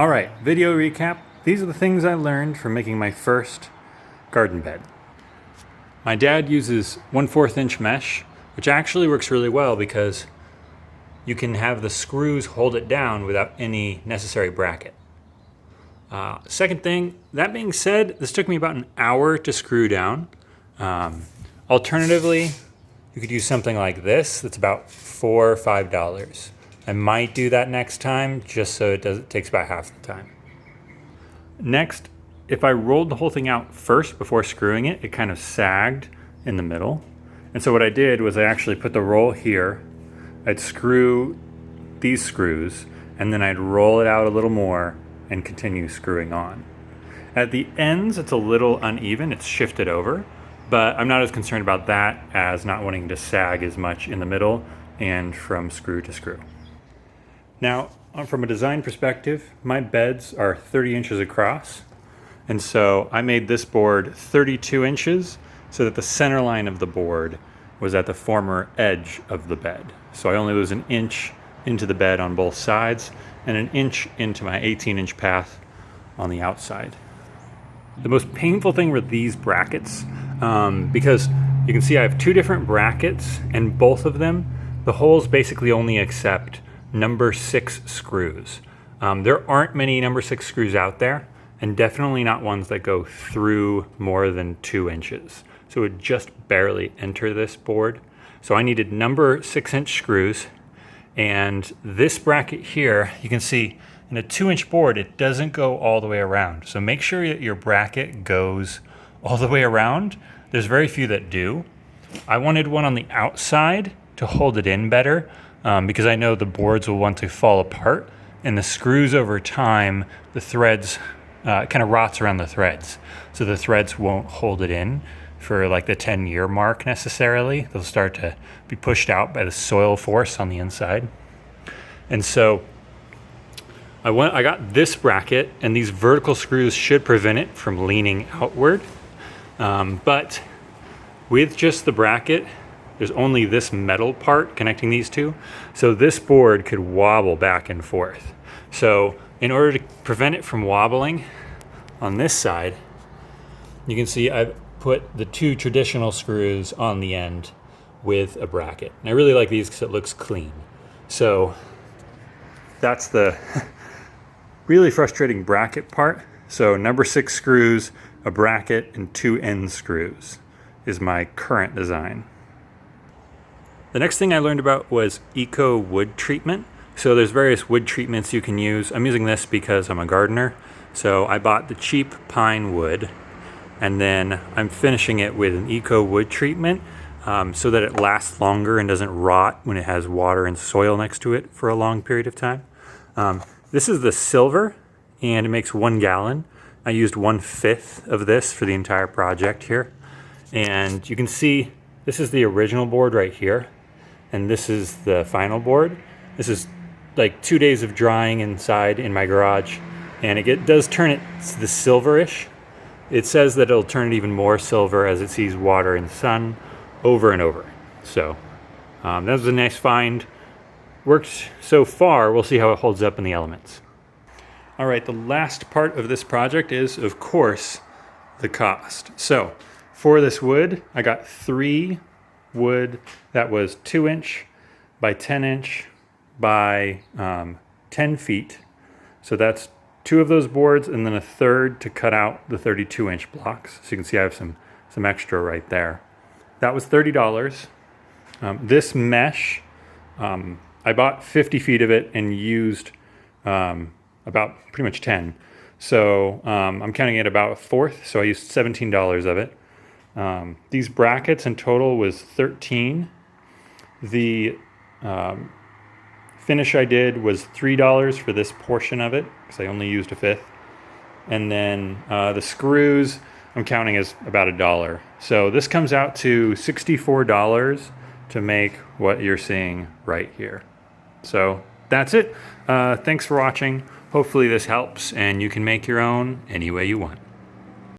All right, video recap. These are the things I learned from making my first garden bed. My dad uses 1/4 inch mesh, which actually works really well because you can have the screws hold it down without any necessary bracket. Second thing, that being said, this took me about an hour to screw down. Alternatively, you could use something like this that's about $4 or $5. I might do that next time just so it takes about half the time. Next, if I rolled the whole thing out first before screwing it, it kind of sagged in the middle. And so what I did was I actually put the roll here, I'd screw these screws, and then I'd roll it out a little more and continue screwing on. At the ends, it's a little uneven, it's shifted over, but I'm not as concerned about that as not wanting to sag as much in the middle and from screw to screw. Now, from a design perspective, my beds are 30 inches across. And so I made this board 32 inches so that the center line of the board was at the former edge of the bed. So I only lose an inch into the bed on both sides and an inch into my 18-inch path on the outside. The most painful thing were these brackets because you can see I have two different brackets, and both of them, the holes basically only accept number 6 screws. There aren't many number 6 screws out there, and definitely not ones that go through more than 2 inches. So it would just barely enter this board. So I needed number 6-inch screws, and this bracket here, you can see in a 2-inch board, it doesn't go all the way around. So make sure that your bracket goes all the way around. There's very few that do. I wanted one on the outside to hold it in better, because I know the boards will want to fall apart, and the screws over time, the threads kind of rots around the threads. So the threads won't hold it in for like the 10-year mark necessarily. They'll start to be pushed out by the soil force on the inside. And so I got this bracket, and these vertical screws should prevent it from leaning outward. But with just the bracket, there's only this metal part connecting these two. So this board could wobble back and forth. So in order to prevent it from wobbling on this side, you can see I've put the 2 traditional screws on the end with a bracket. And I really like these because it looks clean. So that's the really frustrating bracket part. So number 6 screws, a bracket, and 2 end screws is my current design. The next thing I learned about was eco wood treatment. So there's various wood treatments you can use. I'm using this because I'm a gardener. So I bought the cheap pine wood, and then I'm finishing it with an eco wood treatment so that it lasts longer and doesn't rot when it has water and soil next to it for a long period of time. This is the silver, and it makes 1 gallon. I used 1/5 of this for the entire project here. And you can see this is the original board right here, and this is the final board. This is like 2 days of drying inside in my garage, and it does turn it to the silverish. It says that it'll turn it even more silver as it sees water and sun over and over. So that was a nice find. Worked so far. We'll see how it holds up in the elements. All right, the last part of this project is, of course, the cost. So for this wood, I got 3 wood that was 2-inch by 10-inch by 10 feet. So that's 2 of those boards, and then a third to cut out the 32-inch blocks. So you can see I have some extra right there. That was $30. This mesh, I bought 50 feet of it and used about pretty much 10. So I'm counting it about 1/4, so I used $17 of it. These brackets in total was $13. The finish I did was $3 for this portion of it, because I only used 1/5. And then the screws I'm counting as about $1. So this comes out to $64 to make what you're seeing right here. So that's it. Thanks for watching. Hopefully this helps, and you can make your own any way you want.